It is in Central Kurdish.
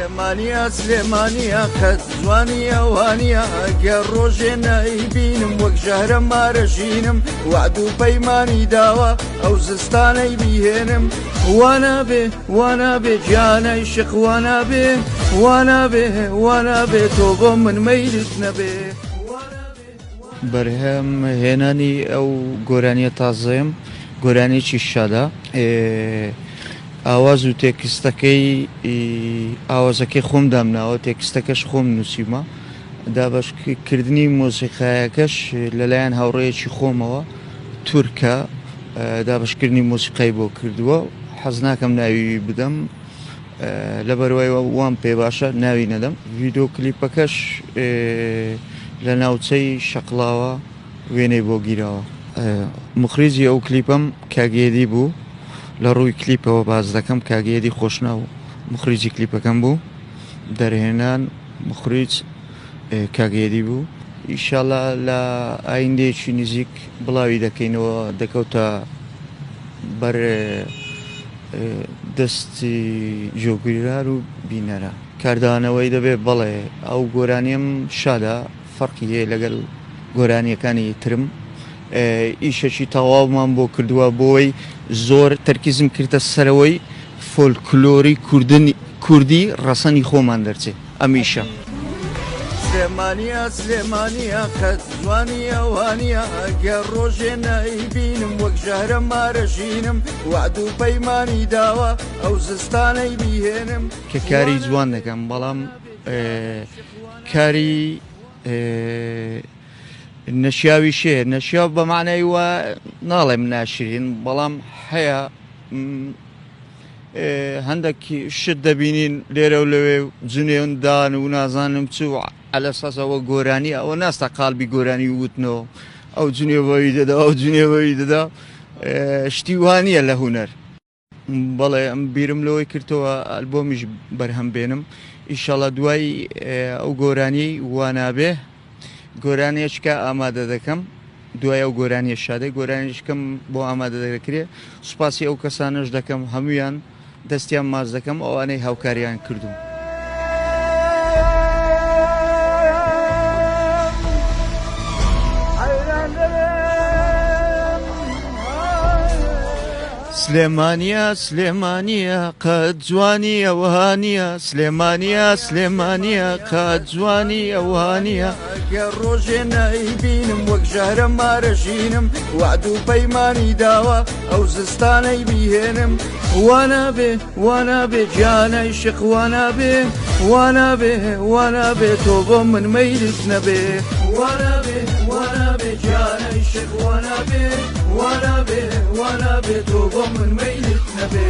سلێمانیا سلێمانیا قەت جوانیە وانیە ئەگەر ڕۆژێ نایبینم وەک ژەهرە مارەژینم وعد و پەیمانی داوە ئەو زستانەی بیهێنم وانابێ گیانەی شق وانابێ تۆ بۆ من مەیلت نەبێ. بەرهەم هێنانی ئەو گۆرانیە تازەم گۆرانێکی شادە ئاواز و تێکستەکەی ئاوازەکەی خۆم دامناوە تێکستەکەش خۆم نووسیمە دابەشکردنی مۆسیقایەکەش لەلایەن هاوڕێیەکی خۆمەوە تورکە دابشکردنی مۆسیقای بۆ کردووە حەز ناکەم ناوی بدەم لەبەرەوەی وام پێ باشە ناوی نەدەم ڤیدیۆ کلیپەکەش لە ناوچەی شەقڵاوە وێنەی بۆ گیرەوە مخریجی ئەو کلیپەم کاگێدی بوو لە ڕووی کلیپەوە باز دەکەم کاگێدی خۆشناو مخریجی کلیپەکەم بوو دەرهێنان مخریج کاگێدی بوو ئیشاڵا لە ئایندێکی نزیک بڵاوی دەکەینەوە دەکەوتە بەر دەستی جۆگیرار و بینەرە کاردانەوەی دەبێت بەڵێ ئەو گۆرانیم شادە فەرقی هەیە لەگەڵ گۆرانیەکانی ترم ئیشەکی تەواومان بۆ کردووە بۆی زۆر تەرکیزم کردە سەرەوەی فۆلکلۆری کوردی ڕەسەنی خۆمان دەرچێت ئەمیشە سلێمانیا قەت جوانیە وانیە ئەگەر ڕۆژێ نایبینم وەک ژەهرە مارەژینم وعد و پەیمانی داوە ئەو زستانەی بیهێنم کە کاری جوان دەکەم بەڵام کاری نەشیاوی شێ نەشیاو بە معنای وە ناڵێم ناشرین بەڵام هەیە هەندێک شت دەبینین لێرە و لەوێ جنێوندان و نازانم چوو على ئەساسەوە گۆرانی ئەوە ناستا قالبی گۆرانی وتنەوە ئەو جنێوەی دەدا ئەو جنێوەی دەدا شتی وانییە لە هونەر بەڵێ ئەم بیرم لەوەی کردەوە ئەلبۆمیش بەرهەم بێنم ئیشەڵە دوای ئەو گۆرانی وانابێ گۆرانیشکە ئامادە دەکەم دوای ئەو گۆرانیە شادەی گۆرانیشکەم بۆ ئامادە دەکرێت سوپاسی ئەو کەسانش دەکەم هەمویان دەستیان ماز دەکەم ئەوانەی هاوکاریان کردوم سلێمانیا قەت جوانیە وانیە سلێمانیا قەت جوانیە وانیە ئەگەر ڕۆژێ نایبینم وەک ژەهرە مارەژینم وعد و پەیمانی داوە ئەو زستانەی بیهێنم وانابێ گیانەی شق وانابێ تۆ بۆ من مەیلت نەبێ وانابێ گیانەی شق وانابێ تۆ بۆ من مەیلت نەبێ